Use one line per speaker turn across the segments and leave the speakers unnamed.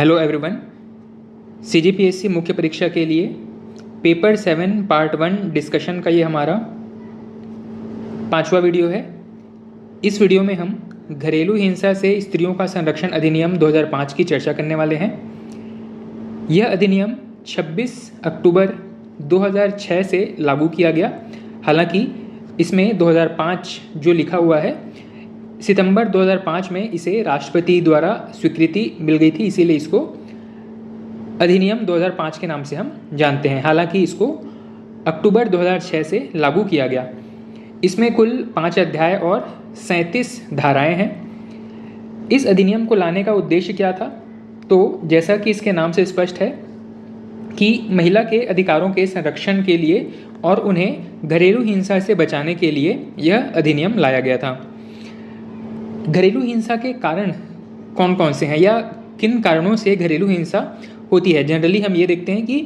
Hello everyone. CGPSC मुख्य परीक्षा के लिए पेपर 7 पार्ट 1 डिस्कशन का ये हमारा 5वां वीडियो है। इस वीडियो में हम घरेलू हिंसा से स्त्रियों का संरक्षण अधिनियम 2005 की चर्चा करने वाले हैं। यह अधिनियम 26 अक्टूबर 2006 से लागू किया गया। हालांकि इसमें 2005 जो लिखा हुआ है, सितंबर 2005 में इसे राष्ट्रपति द्वारा स्वीकृति मिल गई थी, इसीलिए इसको अधिनियम 2005 के नाम से हम जानते हैं। हालांकि इसको अक्टूबर 2006 से लागू किया गया। इसमें कुल 5 अध्याय और 37 धाराएं हैं। इस अधिनियम को लाने का उद्देश्य क्या था? तो जैसा कि इसके नाम से स्पष्ट है कि महिला के अधिकारों के संरक्षण के लिए और उन्हें घरेलू हिंसा से बचाने के लिए यह अधिनियम लाया गया था। घरेलू हिंसा के कारण कौन कौन से हैं या किन कारणों से घरेलू हिंसा होती है? जनरली हम ये देखते हैं कि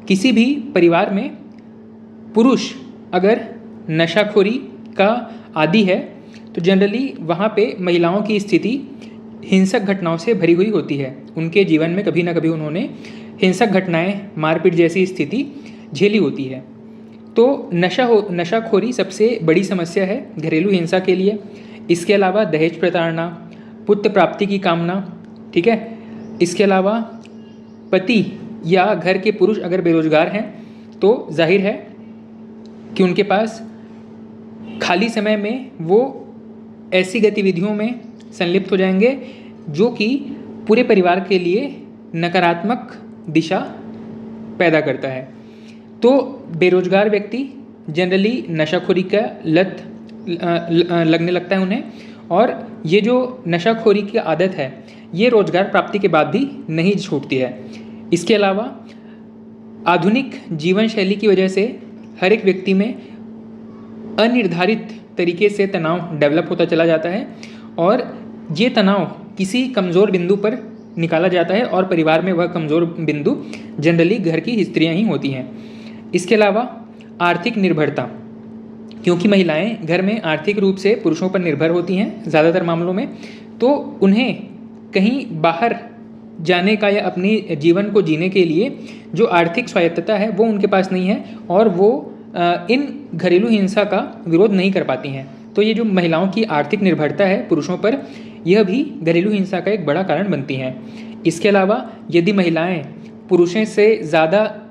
किसी भी परिवार में पुरुष अगर नशाखोरी का आदी है तो जनरली वहाँ पे महिलाओं की स्थिति हिंसक घटनाओं से भरी हुई होती है। उनके जीवन में कभी ना कभी उन्होंने हिंसक घटनाएं, मारपीट जैसी स्थिति झेली होती है। तो नशाखोरी सबसे बड़ी समस्या है घरेलू हिंसा के लिए। इसके अलावा दहेज प्रताड़ना, पुत्र प्राप्ति की कामना, ठीक है। इसके अलावा पति या घर के पुरुष अगर बेरोजगार हैं तो जाहिर है कि उनके पास खाली समय में वो ऐसी गतिविधियों में संलिप्त हो जाएंगे जो कि पूरे परिवार के लिए नकारात्मक दिशा पैदा करता है। तो बेरोजगार व्यक्ति जनरली नशाखोरी का लत लगने लगता है उन्हें, और ये जो नशाखोरी की आदत है ये रोजगार प्राप्ति के बाद भी नहीं छूटती है। इसके अलावा आधुनिक जीवन शैली की वजह से हर एक व्यक्ति में अनिर्धारित तरीके से तनाव डेवलप होता चला जाता है और ये तनाव किसी कमज़ोर बिंदु पर निकाला जाता है और परिवार में वह कमज़ोर बिंदु जनरली घर की स्त्रियां ही होती हैं। इसके अलावा आर्थिक निर्भरता, क्योंकि महिलाएं घर में आर्थिक रूप से पुरुषों पर निर्भर होती हैं ज़्यादातर मामलों में, तो उन्हें कहीं बाहर जाने का या अपने जीवन को जीने के लिए जो आर्थिक स्वायत्तता है वो उनके पास नहीं है और वो इन घरेलू हिंसा का विरोध नहीं कर पाती हैं। तो ये जो महिलाओं की आर्थिक निर्भरता है पुरुषों पर, यह भी घरेलू हिंसा का एक बड़ा कारण बनती हैं। इसके अलावा यदि महिलाएं पुरुषों से ज़्यादा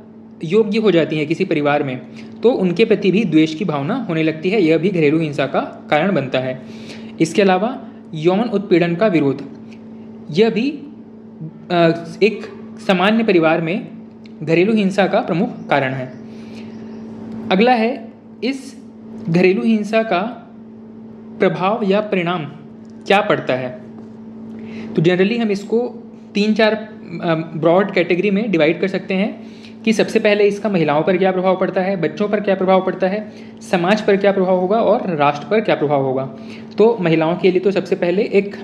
योग्य हो जाती हैं किसी परिवार में तो उनके प्रति भी द्वेष की भावना होने लगती है, यह भी घरेलू हिंसा का कारण बनता है। इसके अलावा यौन उत्पीड़न का विरोध, यह भी एक सामान्य परिवार में घरेलू हिंसा का प्रमुख कारण है। अगला है इस घरेलू हिंसा का प्रभाव या परिणाम क्या पड़ता है। तो जनरली हम इसको 3-4 ब्रॉड कैटेगरी में डिवाइड कर सकते हैं कि सबसे पहले इसका महिलाओं पर क्या प्रभाव पड़ता है, बच्चों पर क्या प्रभाव पड़ता है, समाज पर क्या प्रभाव होगा और राष्ट्र पर क्या प्रभाव होगा। तो महिलाओं के लिए तो सबसे पहले एक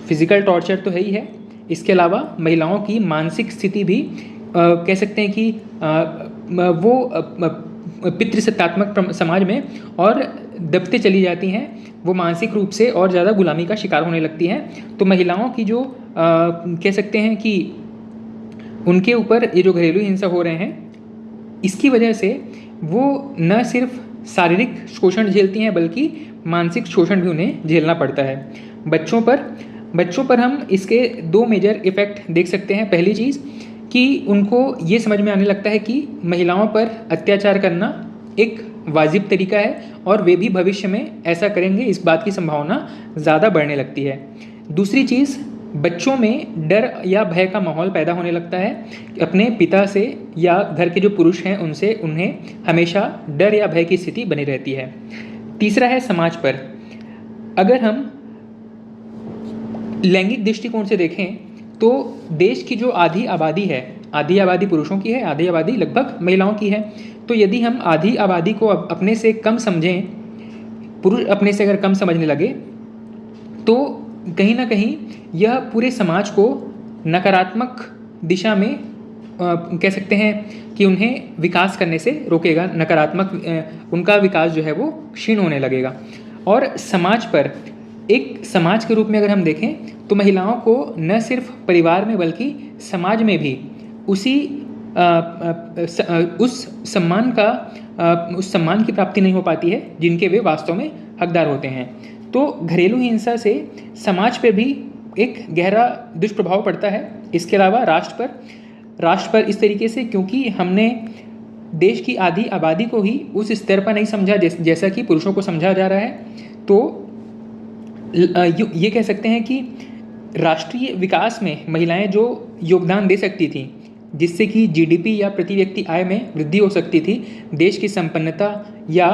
फिजिकल टॉर्चर तो है ही है। इसके अलावा महिलाओं की मानसिक स्थिति भी कह सकते हैं कि वो पितृसत्तात्मक समाज में और दबते चली जाती हैं, वो मानसिक रूप से और ज़्यादा गुलामी का शिकार होने लगती हैं। तो महिलाओं की जो कह सकते हैं कि उनके ऊपर ये जो घरेलू हिंसा हो रहे हैं, इसकी वजह से वो न सिर्फ शारीरिक शोषण झेलती हैं बल्कि मानसिक शोषण भी उन्हें झेलना पड़ता है। बच्चों पर हम इसके 2 मेजर इफ़ेक्ट देख सकते हैं। पहली चीज़ कि उनको ये समझ में आने लगता है कि महिलाओं पर अत्याचार करना एक वाजिब तरीका है और वे भी भविष्य में ऐसा करेंगे, इस बात की संभावना ज़्यादा बढ़ने लगती है। दूसरी चीज़, बच्चों में डर या भय का माहौल पैदा होने लगता है अपने पिता से या घर के जो पुरुष हैं उनसे, उन्हें हमेशा डर या भय की स्थिति बनी रहती है। तीसरा है समाज पर। अगर हम लैंगिक दृष्टिकोण से देखें तो देश की जो आधी आबादी है, आधी आबादी पुरुषों की है, आधी आबादी लगभग महिलाओं की है। तो यदि हम आधी आबादी को अपने से कम समझें, पुरुष अपने से अगर कम समझने लगे तो कहीं ना कहीं यह पूरे समाज को नकारात्मक दिशा में कह सकते हैं कि उन्हें विकास करने से रोकेगा। नकारात्मक उनका विकास जो है वो क्षीण होने लगेगा और समाज पर एक समाज के रूप में अगर हम देखें तो महिलाओं को न सिर्फ परिवार में बल्कि समाज में भी उस सम्मान की प्राप्ति नहीं हो पाती है जिनके वे वास्तव में हकदार होते हैं। तो घरेलू हिंसा से समाज पे भी एक गहरा दुष्प्रभाव पड़ता है। इसके अलावा राष्ट्र पर इस तरीके से, क्योंकि हमने देश की आधी आबादी को ही उस स्तर पर नहीं समझा जैसा कि पुरुषों को समझा जा रहा है। तो ये कह सकते हैं कि राष्ट्रीय विकास में महिलाएं जो योगदान दे सकती थी, जिससे कि जीडीपी या प्रति व्यक्ति आय में वृद्धि हो सकती थी, देश की संपन्नता या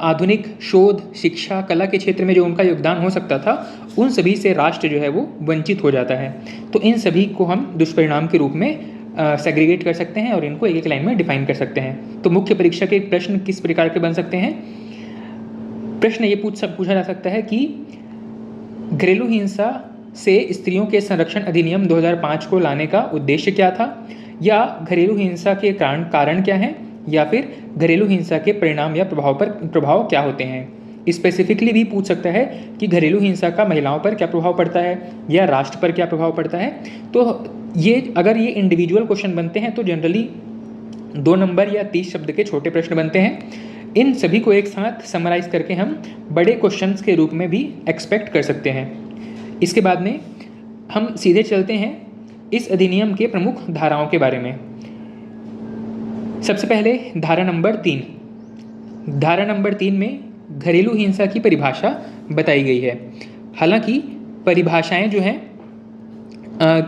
आधुनिक शोध, शिक्षा, कला के क्षेत्र में जो उनका योगदान हो सकता था, उन सभी से राष्ट्र जो है वो वंचित हो जाता है। तो इन सभी को हम दुष्परिणाम के रूप में सेग्रीगेट कर सकते हैं और इनको एक एक लाइन में डिफाइन कर सकते हैं। तो मुख्य परीक्षा के प्रश्न किस प्रकार के बन सकते हैं? प्रश्न ये पूछा जा सकता है कि घरेलू हिंसा से स्त्रियों के संरक्षण अधिनियम 2005 को लाने का उद्देश्य क्या था, या घरेलू हिंसा के कारण क्या हैं, या फिर घरेलू हिंसा के परिणाम या प्रभाव क्या होते हैं। स्पेसिफिकली भी पूछ सकता है कि घरेलू हिंसा का महिलाओं पर क्या प्रभाव पड़ता है या राष्ट्र पर क्या प्रभाव पड़ता है। तो अगर ये इंडिविजुअल क्वेश्चन बनते हैं तो जनरली 2 नंबर या 30 शब्द के छोटे प्रश्न बनते हैं। इन सभी को एक साथ समराइज करके हम बड़े क्वेश्चंस के रूप में भी एक्सपेक्ट कर सकते हैं। इसके बाद में हम सीधे चलते हैं इस अधिनियम के प्रमुख धाराओं के बारे में। सबसे पहले धारा नंबर 3। धारा नंबर 3 में घरेलू हिंसा की परिभाषा बताई गई है। हालांकि परिभाषाएं जो हैं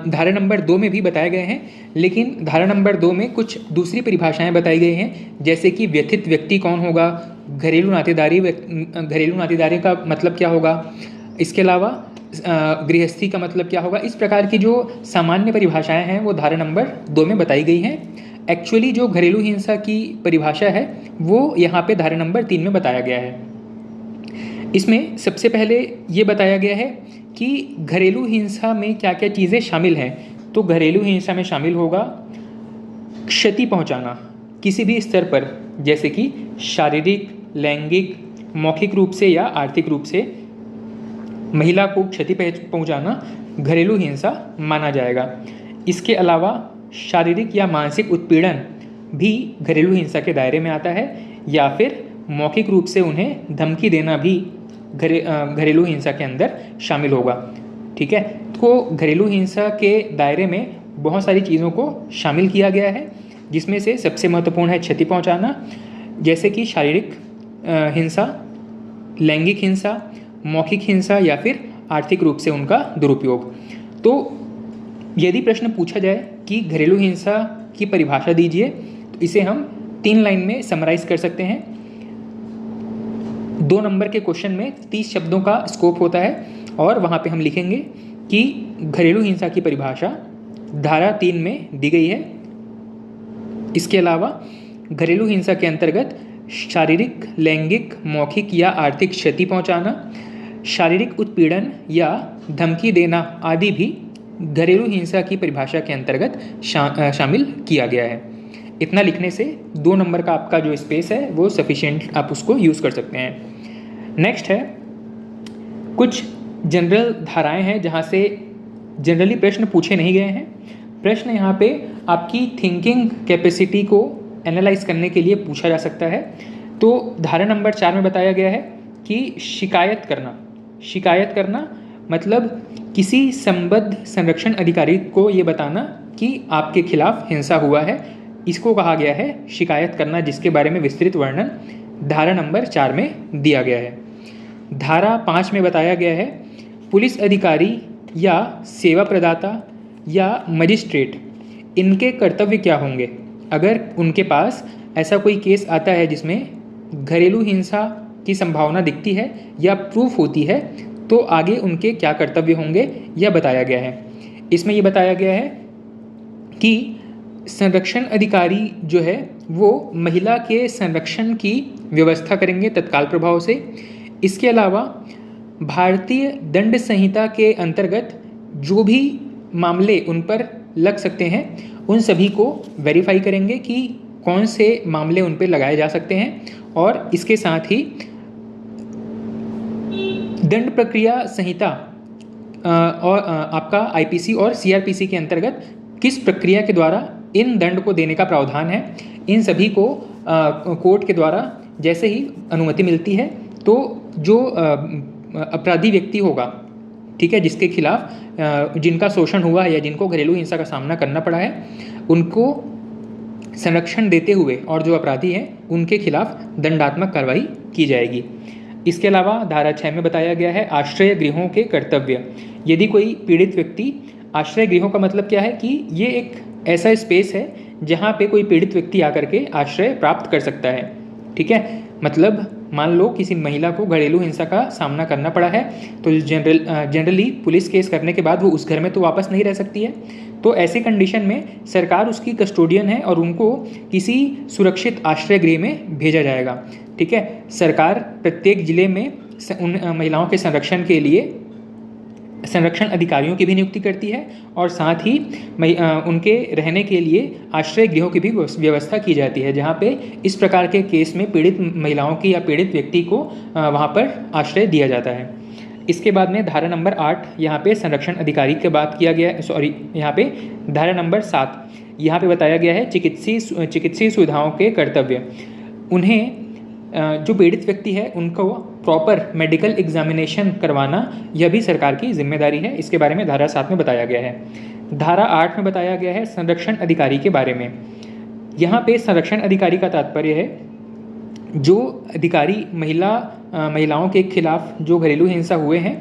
धारा नंबर 2 में भी बताए गए हैं, लेकिन धारा नंबर 2 में कुछ दूसरी परिभाषाएं बताई गई हैं, जैसे कि व्यथित व्यक्ति कौन होगा, घरेलू नातेदारी का मतलब क्या होगा, इसके अलावा गृहस्थी का मतलब क्या होगा। इस प्रकार की जो सामान्य परिभाषाएं हैं वो धारा नंबर 2 में बताई गई हैं। एक्चुअली जो घरेलू हिंसा की परिभाषा है वो यहाँ पे धारा नंबर 3 में बताया गया है। इसमें सबसे पहले ये बताया गया है कि घरेलू हिंसा में क्या क्या चीज़ें शामिल हैं। तो घरेलू हिंसा में शामिल होगा क्षति पहुंचाना किसी भी स्तर पर, जैसे कि शारीरिक, लैंगिक, मौखिक रूप से या आर्थिक रूप से महिला को क्षति पहुंचाना घरेलू हिंसा माना जाएगा। इसके अलावा शारीरिक या मानसिक उत्पीड़न भी घरेलू हिंसा के दायरे में आता है, या फिर मौखिक रूप से उन्हें धमकी देना भी घरेलू हिंसा के अंदर शामिल होगा। ठीक है, तो घरेलू हिंसा के दायरे में बहुत सारी चीज़ों को शामिल किया गया है, जिसमें से सबसे महत्वपूर्ण है क्षति पहुंचाना, जैसे कि शारीरिक हिंसा, लैंगिक हिंसा, मौखिक हिंसा या फिर आर्थिक रूप से उनका दुरुपयोग। तो यदि प्रश्न पूछा जाए कि घरेलू हिंसा की परिभाषा दीजिए, तो इसे हम 3 लाइन में समराइज कर सकते हैं। 2 नंबर के क्वेश्चन में 30 शब्दों का स्कोप होता है और वहाँ पे हम लिखेंगे कि घरेलू हिंसा की परिभाषा धारा 3 में दी गई है। इसके अलावा घरेलू हिंसा के अंतर्गत शारीरिक, लैंगिक, मौखिक या आर्थिक क्षति पहुँचाना, शारीरिक उत्पीड़न या धमकी देना आदि भी घरेलू हिंसा की परिभाषा के अंतर्गत शामिल किया गया है। इतना लिखने से 2 नंबर का आपका जो स्पेस है वो सफिशिएंट, आप उसको यूज़ कर सकते हैं। नेक्स्ट है कुछ जनरल धाराएं हैं जहाँ से जनरली प्रश्न पूछे नहीं गए हैं। प्रश्न यहाँ पे आपकी थिंकिंग कैपेसिटी को एनालाइज करने के लिए पूछा जा सकता है। तो धारा नंबर 4 में बताया गया है कि शिकायत करना मतलब किसी संबद्ध संरक्षण अधिकारी को ये बताना कि आपके खिलाफ हिंसा हुआ है, इसको कहा गया है शिकायत करना, जिसके बारे में विस्तृत वर्णन धारा नंबर 4 में दिया गया है। धारा 5 में बताया गया है पुलिस अधिकारी या सेवा प्रदाता या मजिस्ट्रेट, इनके कर्तव्य क्या होंगे अगर उनके पास ऐसा कोई केस आता है जिसमें घरेलू हिंसा की संभावना दिखती है या प्रूफ होती है, तो आगे उनके क्या कर्तव्य होंगे यह बताया गया है। इसमें ये बताया गया है कि संरक्षण अधिकारी जो है वो महिला के संरक्षण की व्यवस्था करेंगे तत्काल प्रभाव से। इसके अलावा भारतीय दंड संहिता के अंतर्गत जो भी मामले उन पर लग सकते हैं उन सभी को वेरीफाई करेंगे कि कौन से मामले उन पर लगाए जा सकते हैं, और इसके साथ ही दंड प्रक्रिया संहिता और आपका आईपीसी और सीआरपीसी के अंतर्गत किस प्रक्रिया के द्वारा इन दंड को देने का प्रावधान है, इन सभी को कोर्ट के द्वारा जैसे ही अनुमति मिलती है तो जो अपराधी व्यक्ति होगा, ठीक है, जिसके खिलाफ जिनका शोषण हुआ है या जिनको घरेलू हिंसा का सामना करना पड़ा है, उनको संरक्षण देते हुए और जो अपराधी हैं उनके खिलाफ दंडात्मक कार्रवाई की जाएगी। इसके अलावा धारा 6 में बताया गया है आश्रय गृहों के कर्तव्य। यदि कोई पीड़ित व्यक्ति, आश्रय गृहों का मतलब क्या है कि ये एक ऐसा स्पेस है जहाँ पे कोई पीड़ित व्यक्ति आकर के आश्रय प्राप्त कर सकता है, ठीक है। मतलब मान लो किसी महिला को घरेलू हिंसा का सामना करना पड़ा है तो जनरली पुलिस केस करने के बाद वो उस घर में तो वापस नहीं रह सकती है, तो ऐसे कंडीशन में सरकार उसकी कस्टोडियन है और उनको किसी सुरक्षित आश्रय गृह में भेजा जाएगा, ठीक है। सरकार प्रत्येक जिले में उन महिलाओं के संरक्षण के लिए संरक्षण अधिकारियों की भी नियुक्ति करती है और साथ ही उनके रहने के लिए आश्रय गृहों की भी व्यवस्था की जाती है, जहाँ पे इस प्रकार के केस में पीड़ित महिलाओं की या पीड़ित व्यक्ति को वहाँ पर आश्रय दिया जाता है। इसके बाद में धारा नंबर 8 यहाँ पे संरक्षण अधिकारी की बात किया गया है, सॉरी यहाँ पे धारा नंबर 7 यहाँ पे बताया गया है चिकित्सीय सुविधाओं के कर्तव्य। उन्हें जो पीड़ित व्यक्ति है उनको प्रॉपर मेडिकल एग्जामिनेशन करवाना यह भी सरकार की जिम्मेदारी है। इसके बारे में धारा 7 में बताया गया है। धारा 8 में बताया गया है संरक्षण अधिकारी के बारे में। यहाँ पे संरक्षण अधिकारी का तात्पर्य है जो अधिकारी महिलाओं के खिलाफ जो घरेलू हिंसा हुए हैं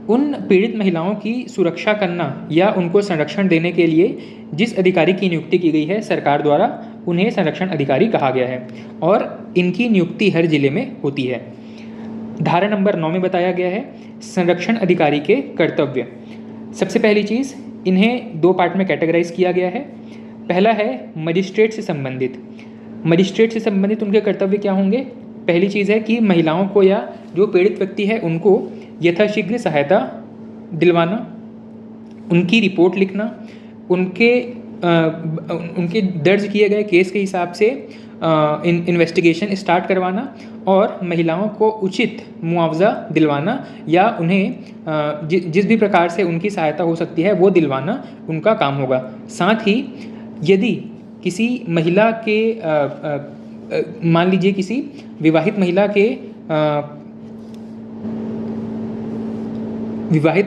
उन पीड़ित महिलाओं की सुरक्षा करना या उनको संरक्षण देने के लिए जिस अधिकारी की नियुक्ति की गई है सरकार द्वारा, उन्हें संरक्षण अधिकारी कहा गया है और इनकी नियुक्ति हर जिले में होती है। धारा नंबर 9 में बताया गया है संरक्षण अधिकारी के कर्तव्य। सबसे पहली चीज़, इन्हें 2 पार्ट में कैटेगराइज किया गया है। पहला है मजिस्ट्रेट से संबंधित। मजिस्ट्रेट से संबंधित उनके कर्तव्य क्या होंगे? पहली चीज़ है कि महिलाओं को या जो पीड़ित व्यक्ति है उनको यथाशीघ्र सहायता दिलवाना, उनकी रिपोर्ट लिखना, उनके दर्ज किए गए केस के हिसाब से इन्वेस्टिगेशन स्टार्ट करवाना और महिलाओं को उचित मुआवजा दिलवाना या उन्हें जिस भी प्रकार से उनकी सहायता हो सकती है वो दिलवाना उनका काम होगा। साथ ही यदि किसी महिला के मान लीजिए किसी विवाहित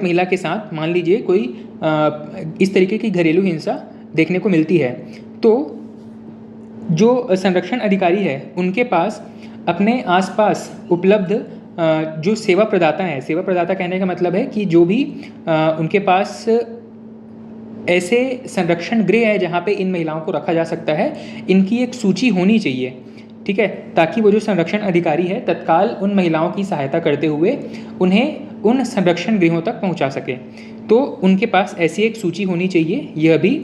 महिला के साथ मान लीजिए कोई इस तरीके की घरेलू हिंसा देखने को मिलती है, तो जो संरक्षण अधिकारी है उनके पास अपने आसपास उपलब्ध जो सेवा प्रदाता हैं, सेवा प्रदाता कहने का मतलब है कि जो भी उनके पास ऐसे संरक्षण गृह है जहाँ पे इन महिलाओं को रखा जा सकता है, इनकी एक सूची होनी चाहिए, ठीक है, ताकि वो जो संरक्षण अधिकारी है तत्काल उन महिलाओं की सहायता करते हुए उन्हें उन संरक्षण गृहों तक पहुँचा सके। तो उनके पास ऐसी एक सूची होनी चाहिए, यह भी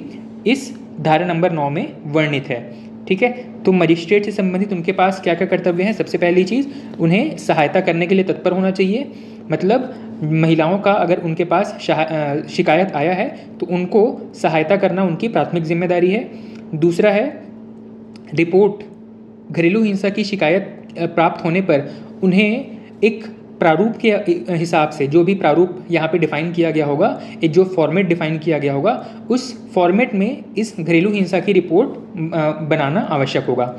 इस धारा नंबर 9 में वर्णित है, ठीक है। तो मजिस्ट्रेट से संबंधित उनके पास क्या क्या कर्तव्य हैं? सबसे पहली चीज़, उन्हें सहायता करने के लिए तत्पर होना चाहिए। मतलब महिलाओं का अगर उनके पास शिकायत आया है तो उनको सहायता करना उनकी प्राथमिक जिम्मेदारी है। दूसरा है रिपोर्ट, घरेलू हिंसा की शिकायत प्राप्त होने पर उन्हें एक प्रारूप के हिसाब से, जो भी प्रारूप यहाँ पे डिफ़ाइन किया गया होगा, एक जो फॉर्मेट डिफ़ाइन किया गया होगा, उस फॉर्मेट में इस घरेलू हिंसा की रिपोर्ट बनाना आवश्यक होगा।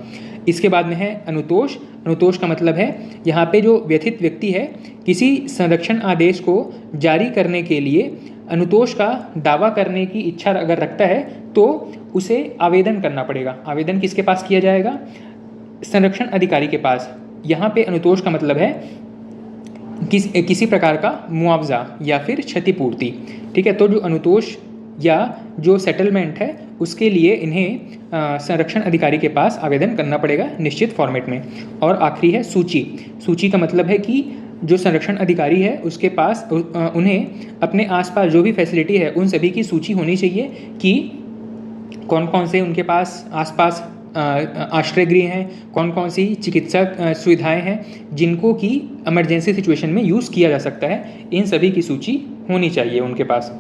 इसके बाद में है अनुतोष। अनुतोष का मतलब है यहाँ पे जो व्यथित व्यक्ति है किसी संरक्षण आदेश को जारी करने के लिए अनुतोष का दावा करने की इच्छा अगर रखता है तो उसे आवेदन करना पड़ेगा। आवेदन किसके पास किया जाएगा? संरक्षण अधिकारी के पास। यहाँ पे अनुतोष का मतलब है किसी प्रकार का मुआवजा या फिर क्षतिपूर्ति, ठीक है। तो जो अनुतोष या जो सेटलमेंट है उसके लिए इन्हें संरक्षण अधिकारी के पास आवेदन करना पड़ेगा निश्चित फॉर्मेट में। और आखिरी है सूची। सूची का मतलब है कि जो संरक्षण अधिकारी है उसके पास उन्हें अपने आसपास जो भी फैसिलिटी है उन सभी की सूची होनी चाहिए कि कौन कौन से उनके पास आसपास आश्रय गृह हैं, कौन कौन सी चिकित्सा सुविधाएं हैं जिनको कि इमरजेंसी सिचुएशन में यूज़ किया जा सकता है, इन सभी की सूची होनी चाहिए उनके पास।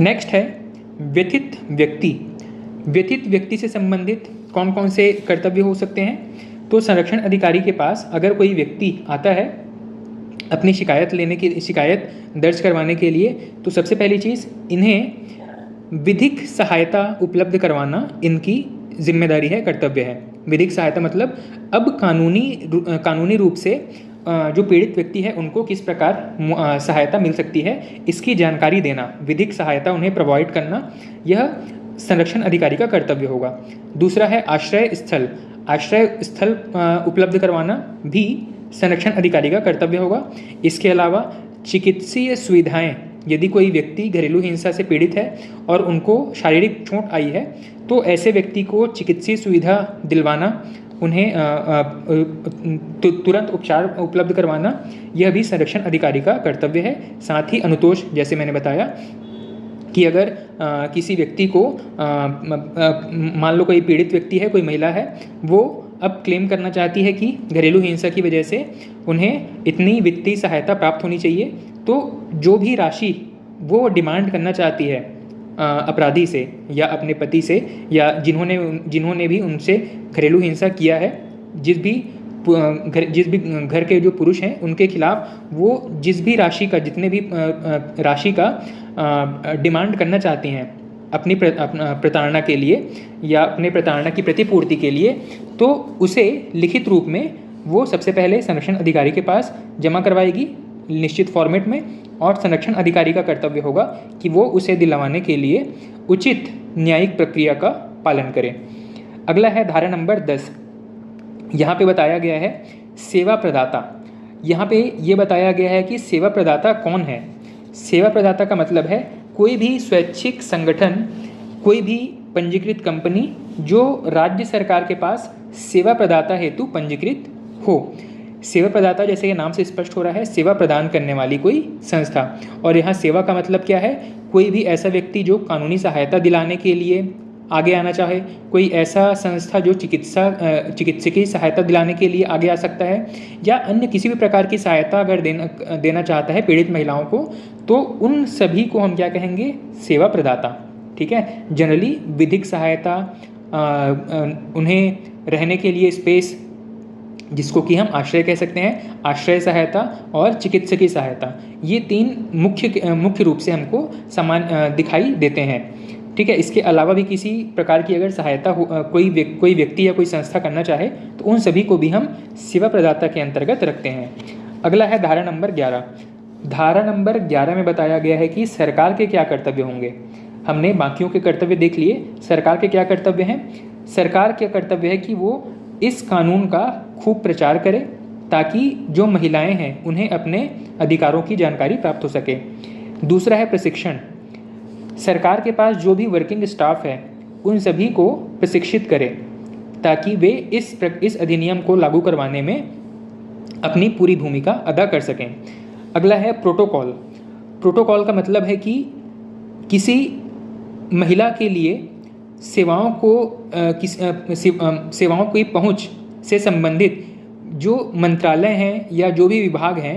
नेक्स्ट है व्यथित व्यक्ति। व्यथित व्यक्ति से संबंधित कौन कौन से कर्तव्य हो सकते हैं? तो संरक्षण अधिकारी के पास अगर कोई व्यक्ति आता है अपनी शिकायत दर्ज करवाने के लिए, तो सबसे पहली चीज़ इन्हें विधिक सहायता उपलब्ध करवाना इनकी जिम्मेदारी है, कर्तव्य है। विधिक सहायता मतलब अब कानूनी रूप से जो पीड़ित व्यक्ति है उनको किस प्रकार सहायता मिल सकती है, इसकी जानकारी देना, विधिक सहायता उन्हें प्रोवाइड करना, यह संरक्षण अधिकारी का कर्तव्य होगा। दूसरा है आश्रय स्थल उपलब्ध करवाना भी संरक्षण अधिकारी का कर्तव्य होगा। इसके अलावा चिकित्सीय सुविधाएं, यदि कोई व्यक्ति घरेलू हिंसा से पीड़ित है और उनको शारीरिक चोट आई है, तो ऐसे व्यक्ति को चिकित्सीय सुविधा दिलवाना, उन्हें तुरंत उपचार उपलब्ध करवाना, यह भी संरक्षण अधिकारी का कर्तव्य है। साथ ही अनुतोष, जैसे मैंने बताया कि अगर किसी व्यक्ति को मान लो कोई पीड़ित व्यक्ति है, कोई महिला है, वो अब क्लेम करना चाहती है कि घरेलू हिंसा की वजह से उन्हें इतनी वित्तीय सहायता प्राप्त होनी चाहिए, तो जो भी राशि वो डिमांड करना चाहती है अपराधी से या अपने पति से या जिन्होंने भी उनसे घरेलू हिंसा किया है, जिस भी घर के जो पुरुष हैं उनके खिलाफ वो जिस भी राशि का, जितने भी राशि का डिमांड करना चाहती हैं अपनी प्रताड़ना के लिए या अपने प्रताड़ना की प्रतिपूर्ति के लिए, तो उसे लिखित रूप में वो सबसे पहले संरक्षण अधिकारी के पास जमा करवाएगी निश्चित फॉर्मेट में, और संरक्षण अधिकारी का कर्तव्य होगा कि वो उसे दिलवाने के लिए उचित न्यायिक प्रक्रिया का पालन करें। अगला है धारा नंबर 10। यहाँ पे बताया गया है सेवा प्रदाता। यहाँ पे ये बताया गया है कि सेवा प्रदाता कौन है। सेवा प्रदाता का मतलब है कोई भी स्वैच्छिक संगठन, कोई भी पंजीकृत कंपनी जो राज्य सरकार के पास सेवा प्रदाता हेतु पंजीकृत हो। सेवा प्रदाता जैसे कि नाम से स्पष्ट हो रहा है, सेवा प्रदान करने वाली कोई संस्था। और यहाँ सेवा का मतलब क्या है, कोई भी ऐसा व्यक्ति जो कानूनी सहायता दिलाने के लिए आगे आना चाहे, कोई ऐसा संस्था जो चिकित्सकीय सहायता दिलाने के लिए आगे आ सकता है, या अन्य किसी भी प्रकार की सहायता अगर देना चाहता है पीड़ित महिलाओं को, तो उन सभी को हम क्या कहेंगे, सेवा प्रदाता। ठीक है। जनरली विधिक सहायता, उन्हें रहने के लिए स्पेस, जिसको कि हम आश्रय कह सकते हैं, आश्रय सहायता और चिकित्सकीय सहायता, ये तीन मुख्य रूप से हमको समान दिखाई देते हैं। ठीक है। इसके अलावा भी किसी प्रकार की अगर सहायता कोई व्यक्ति या कोई संस्था करना चाहे, तो उन सभी को भी हम सेवा प्रदाता के अंतर्गत रखते हैं। अगला है धारा नंबर 11। धारा नंबर 11 में बताया गया है कि सरकार के क्या कर्तव्य होंगे। हमने बाकियों के कर्तव्य देख लिए, सरकार के क्या कर्तव्य हैं। सरकार के कर्तव्य है कि वो इस कानून का खूब प्रचार करे, ताकि जो महिलाएं हैं उन्हें अपने अधिकारों की जानकारी प्राप्त हो सके। दूसरा है प्रशिक्षण। सरकार के पास जो भी वर्किंग स्टाफ है उन सभी को प्रशिक्षित करें, ताकि वे इस अधिनियम को लागू करवाने में अपनी पूरी भूमिका अदा कर सकें। अगला है प्रोटोकॉल। प्रोटोकॉल का मतलब है कि किसी महिला के लिए सेवाओं की पहुंच से संबंधित जो मंत्रालय हैं या जो भी विभाग हैं,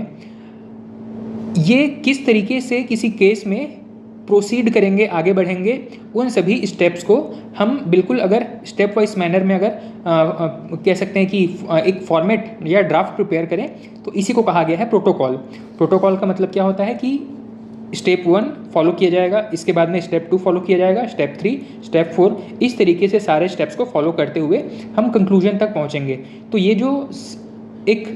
ये किस तरीके से किसी केस में प्रोसीड करेंगे, आगे बढ़ेंगे, उन सभी स्टेप्स को हम बिल्कुल अगर स्टेप वाइज मैनर में अगर कह सकते हैं कि एक फॉर्मेट या ड्राफ्ट प्रिपेयर करें, तो इसी को कहा गया है प्रोटोकॉल। प्रोटोकॉल का मतलब क्या होता है कि स्टेप 1 फॉलो किया जाएगा, इसके बाद में स्टेप 2 फॉलो किया जाएगा, स्टेप 3, स्टेप 4, इस तरीके से सारे स्टेप्स को फॉलो करते हुए हम कंक्लूजन तक पहुंचेंगे। तो ये जो एक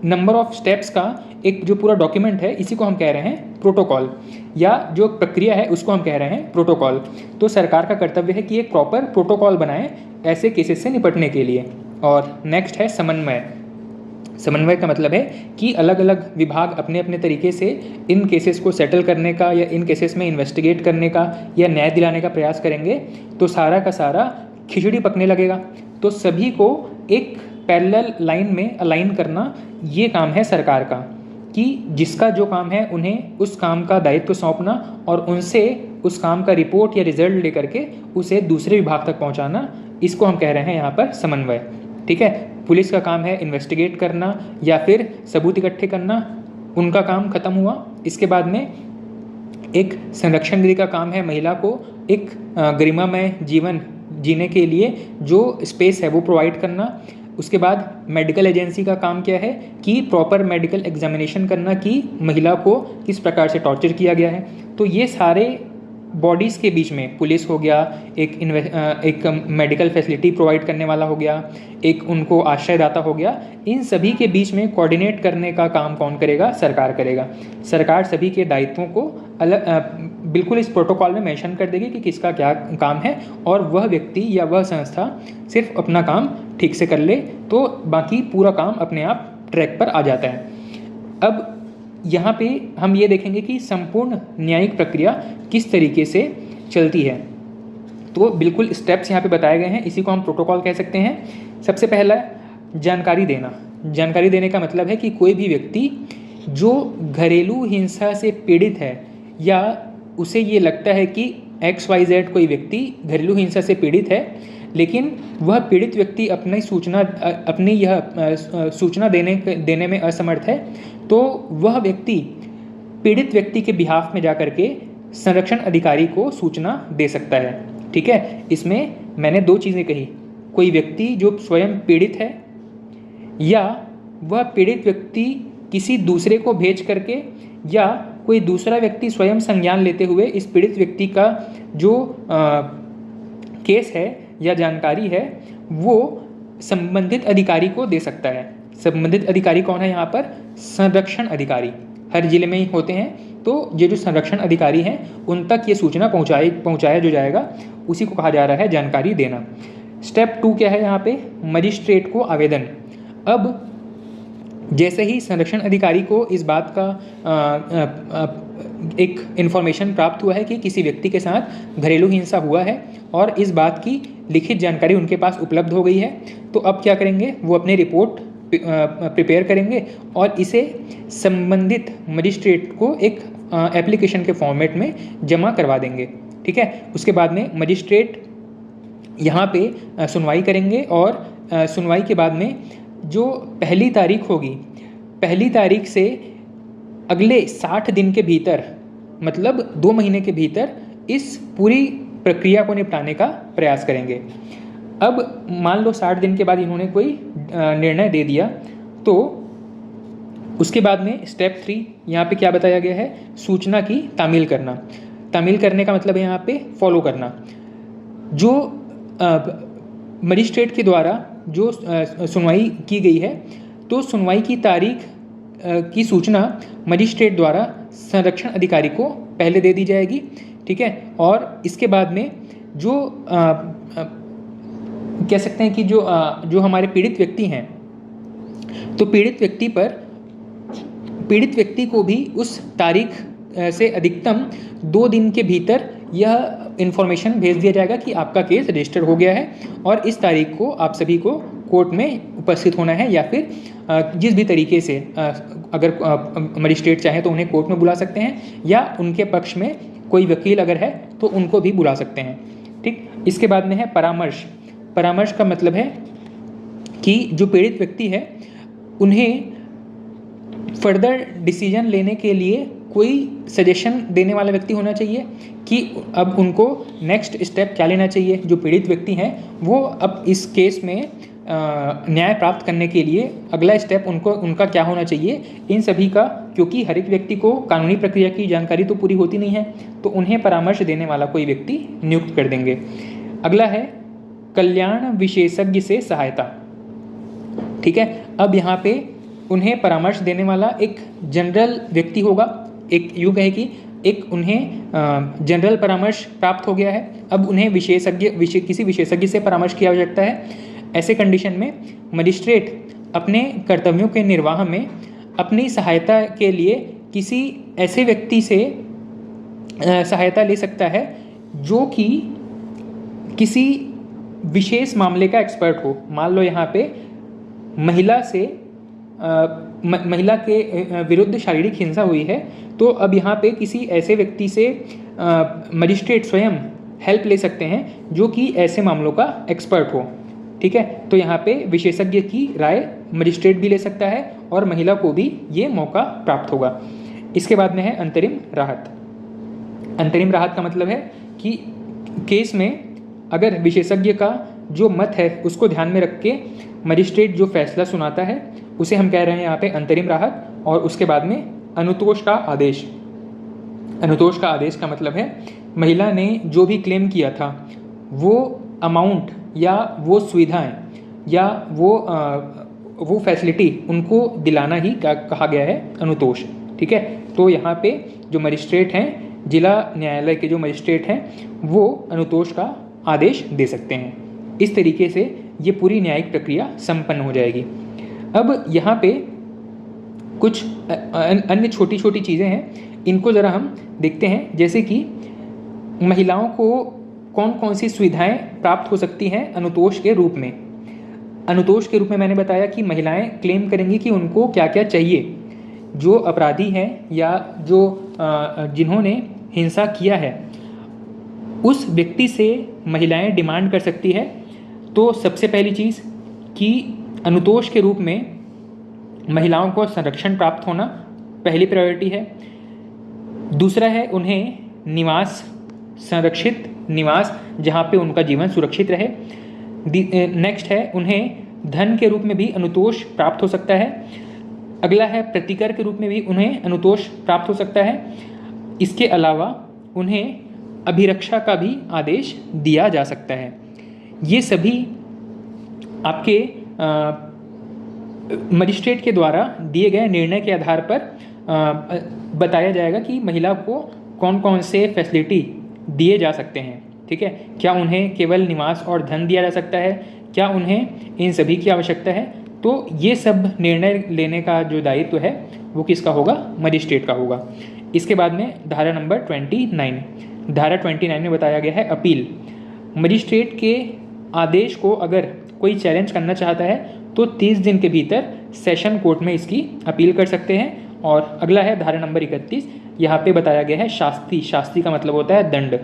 नंबर ऑफ स्टेप्स का एक जो पूरा डॉक्यूमेंट है, इसी को हम कह रहे हैं प्रोटोकॉल, या जो प्रक्रिया है उसको हम कह रहे हैं प्रोटोकॉल। तो सरकार का कर्तव्य है कि एक प्रॉपर प्रोटोकॉल बनाए ऐसे केसेस से निपटने के लिए। और नेक्स्ट है समन्वय। समन्वय का मतलब है कि अलग अलग विभाग अपने अपने तरीके से इन केसेस को सेटल करने का या इन केसेस में इन्वेस्टिगेट करने का या न्याय दिलाने का प्रयास करेंगे, तो सारा का सारा खिचड़ी पकने लगेगा। तो सभी को एक पैरेलल लाइन में अलाइन करना, ये काम है सरकार का, कि जिसका जो काम है उन्हें उस काम का दायित्व सौंपना और उनसे उस काम का रिपोर्ट या रिजल्ट लेकर के उसे दूसरे विभाग तक पहुंचाना, इसको हम कह रहे हैं यहाँ पर समन्वय। ठीक है। पुलिस का काम है इन्वेस्टिगेट करना या फिर सबूत इकट्ठे करना, उनका काम खत्म हुआ। इसके बाद में एक संरक्षण गृह का काम है महिला को एक गरिमामय जीवन जीने के लिए जो स्पेस है वो प्रोवाइड करना। उसके बाद मेडिकल एजेंसी का काम क्या है कि प्रॉपर मेडिकल एग्जामिनेशन करना कि महिला को किस प्रकार से टॉर्चर किया गया है। तो ये सारे बॉडीज़ के बीच में पुलिस हो गया, एक मेडिकल फैसिलिटी प्रोवाइड करने वाला हो गया, एक उनको आश्रयदाता हो गया, इन सभी के बीच में कोऑर्डिनेट करने का काम कौन करेगा? सरकार करेगा। सरकार सभी के दायित्वों को अलग बिल्कुल इस प्रोटोकॉल में मेंशन कर देगी कि किसका क्या काम है, और वह व्यक्ति या वह संस्था सिर्फ अपना काम ठीक से कर ले तो बाकी पूरा काम अपने आप ट्रैक पर आ जाता है। अब यहाँ पे हम ये देखेंगे कि संपूर्ण न्यायिक प्रक्रिया किस तरीके से चलती है। तो बिल्कुल स्टेप्स यहाँ पे बताए गए हैं, इसी को हम प्रोटोकॉल कह सकते हैं। सबसे पहला जानकारी देना। जानकारी देने का मतलब है कि कोई भी व्यक्ति जो घरेलू हिंसा से पीड़ित है या उसे ये लगता है कि XYZ कोई व्यक्ति घरेलू हिंसा से पीड़ित है, लेकिन वह पीड़ित व्यक्ति अपनी सूचना देने में असमर्थ है, तो वह व्यक्ति पीड़ित व्यक्ति के बिहाफ में जाकर के संरक्षण अधिकारी को सूचना दे सकता है। ठीक है, इसमें मैंने दो चीज़ें कही, कोई व्यक्ति जो स्वयं पीड़ित है या वह पीड़ित व्यक्ति किसी दूसरे को भेज करके या कोई दूसरा व्यक्ति स्वयं संज्ञान लेते हुए इस पीड़ित व्यक्ति का जो केस है या जानकारी है वो संबंधित अधिकारी को दे सकता है। संबंधित अधिकारी कौन है यहाँ पर? संरक्षण अधिकारी। हर जिले में ही होते हैं, तो ये जो संरक्षण अधिकारी हैं उन तक ये सूचना पहुँचाया जो जाएगा उसी को कहा जा रहा है जानकारी देना। स्टेप 2 क्या है यहाँ पे? मजिस्ट्रेट को आवेदन। अब जैसे ही संरक्षण अधिकारी को इस बात का एक इन्फॉर्मेशन प्राप्त हुआ है कि किसी व्यक्ति के साथ घरेलू हिंसा हुआ है और इस बात की लिखित जानकारी उनके पास उपलब्ध हो गई है, तो अब क्या करेंगे? वो अपनी रिपोर्ट प्रिपेयर करेंगे और इसे संबंधित मजिस्ट्रेट को एक एप्लीकेशन के फॉर्मेट में जमा करवा देंगे। ठीक है, उसके बाद में मजिस्ट्रेट यहाँ पे सुनवाई करेंगे और सुनवाई के बाद में जो पहली तारीख होगी, पहली तारीख से अगले 60 दिन के भीतर, मतलब 2 महीने के भीतर इस पूरी प्रक्रिया को निपटाने का प्रयास करेंगे। अब मान लो 60 दिन के बाद इन्होंने कोई निर्णय दे दिया, तो उसके बाद में स्टेप 3 यहाँ पे क्या बताया गया है? सूचना की तामील करना। तामील करने का मतलब है यहाँ पे फॉलो करना। जो मजिस्ट्रेट के द्वारा जो सुनवाई की गई है, तो सुनवाई की तारीख की सूचना मजिस्ट्रेट द्वारा संरक्षण अधिकारी को पहले दे दी जाएगी। ठीक है, और इसके बाद में जो कह सकते हैं कि जो हमारे पीड़ित व्यक्ति हैं, तो पीड़ित व्यक्ति को भी उस तारीख से अधिकतम 2 दिन के भीतर यह इन्फॉर्मेशन भेज दिया जाएगा कि आपका केस रजिस्टर हो गया है और इस तारीख को आप सभी को कोर्ट में उपस्थित होना है, या फिर जिस भी तरीके से अगर मजिस्ट्रेट चाहे तो उन्हें कोर्ट में बुला सकते हैं या उनके पक्ष में कोई वकील अगर है तो उनको भी बुला सकते हैं। ठीक, इसके बाद में है परामर्श। परामर्श का मतलब है कि जो पीड़ित व्यक्ति है उन्हें फर्दर डिसीजन लेने के लिए कोई सजेशन देने वाला व्यक्ति होना चाहिए कि अब उनको नेक्स्ट स्टेप क्या लेना चाहिए। जो पीड़ित व्यक्ति हैं वो अब इस केस में न्याय प्राप्त करने के लिए अगला स्टेप उनका क्या होना चाहिए, इन सभी का, क्योंकि हर एक व्यक्ति को कानूनी प्रक्रिया की जानकारी तो पूरी होती नहीं है, तो उन्हें परामर्श देने वाला कोई व्यक्ति नियुक्त कर देंगे। अगला है कल्याण विशेषज्ञ से सहायता। ठीक है, अब यहाँ पे उन्हें परामर्श देने वाला एक जनरल व्यक्ति होगा। एक यूँ कहे कि एक उन्हें जनरल परामर्श प्राप्त हो गया है, अब उन्हें किसी विशेषज्ञ से परामर्श की आवश्यकता है। ऐसे कंडीशन में मजिस्ट्रेट अपने कर्तव्यों के निर्वाह में अपनी सहायता के लिए किसी ऐसे व्यक्ति से सहायता ले सकता है जो कि किसी विशेष मामले का एक्सपर्ट हो। मान लो यहाँ पे महिला के विरुद्ध शारीरिक हिंसा हुई है, तो अब यहाँ पे किसी ऐसे व्यक्ति से मजिस्ट्रेट स्वयं हेल्प ले सकते हैं जो कि ऐसे मामलों का एक्सपर्ट हो। ठीक है, तो यहाँ पे विशेषज्ञ की राय मजिस्ट्रेट भी ले सकता है और महिला को भी ये मौका प्राप्त होगा। इसके बाद में है अंतरिम राहत। अंतरिम राहत का मतलब है कि केस में अगर विशेषज्ञ का जो मत है उसको ध्यान में रख के मजिस्ट्रेट जो फैसला सुनाता है उसे हम कह रहे हैं यहाँ पे अंतरिम राहत। और उसके बाद में अनुतोष का आदेश। अनुतोष का आदेश का मतलब है महिला ने जो भी क्लेम किया था वो अमाउंट या वो सुविधाएं या वो फैसिलिटी उनको दिलाना ही कहा गया है अनुतोष। ठीक है, तो यहाँ पे जो मजिस्ट्रेट हैं, जिला न्यायालय के जो मजिस्ट्रेट हैं, वो अनुतोष का आदेश दे सकते हैं। इस तरीके से ये पूरी न्यायिक प्रक्रिया संपन्न हो जाएगी। अब यहाँ पे कुछ अन्य छोटी छोटी चीज़ें हैं, इनको ज़रा हम देखते हैं। जैसे कि महिलाओं को कौन कौन सी सुविधाएं प्राप्त हो सकती हैं अनुतोष के रूप में। अनुतोष के रूप में मैंने बताया कि महिलाएं क्लेम करेंगी कि उनको क्या क्या चाहिए। जो अपराधी हैं या जो जिन्होंने हिंसा किया है उस व्यक्ति से महिलाएं डिमांड कर सकती है। तो सबसे पहली चीज़ कि अनुतोष के रूप में महिलाओं को संरक्षण प्राप्त होना पहली प्रायोरिटी है। दूसरा है उन्हें निवास, संरक्षित निवास जहाँ पे उनका जीवन सुरक्षित रहे। नेक्स्ट है उन्हें धन के रूप में भी अनुतोष प्राप्त हो सकता है। अगला है प्रतिकर के रूप में भी उन्हें अनुतोष प्राप्त हो सकता है। इसके अलावा उन्हें अभिरक्षा का भी आदेश दिया जा सकता है। ये सभी आपके मजिस्ट्रेट के द्वारा दिए गए निर्णय के आधार पर बताया जाएगा कि महिला को कौन कौन से फैसिलिटी दिए जा सकते हैं। ठीक है, क्या उन्हें केवल निवास और धन दिया जा सकता है, क्या उन्हें इन सभी की आवश्यकता है। तो ये सब निर्णय लेने का जो दायित्व है वो किसका होगा, मजिस्ट्रेट का होगा। इसके बाद में धारा नंबर 29, धारा 29 में बताया गया है अपील। मजिस्ट्रेट के आदेश को अगर कोई चैलेंज करना चाहता है तो 30 दिन के भीतर सेशन कोर्ट में इसकी अपील कर सकते हैं। और अगला है धारा नंबर 31, यहाँ पे बताया गया है शास्ति। शास्ति का मतलब होता है दंड।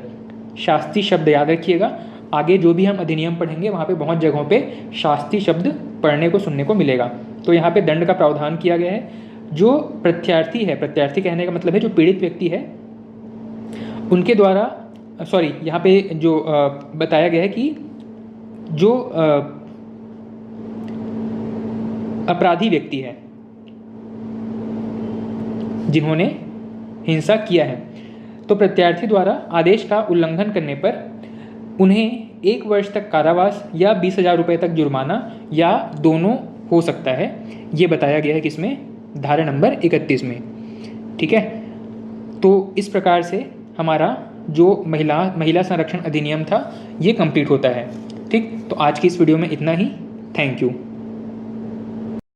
शास्ति शब्द याद रखिएगा, आगे जो भी हम अधिनियम पढ़ेंगे वहाँ पे बहुत जगहों पे शास्ति शब्द पढ़ने को सुनने को मिलेगा। तो यहाँ पे दंड का प्रावधान किया गया है। जो प्रत्यार्थी है, प्रत्यार्थी कहने का मतलब है जो पीड़ित व्यक्ति है, उनके द्वारा यहाँ पे जो बताया गया है कि जो अपराधी व्यक्ति है जिन्होंने हिंसा किया है, तो प्रत्यार्थी द्वारा आदेश का उल्लंघन करने पर उन्हें 1 वर्ष तक कारावास या 20,000 रुपये तक जुर्माना या दोनों हो सकता है। ये बताया गया है किसमें, धारा नंबर 31 में। ठीक है, तो इस प्रकार से हमारा जो महिला संरक्षण अधिनियम था ये कंप्लीट होता है। ठीक, तो आज की इस वीडियो में इतना ही। Thank you.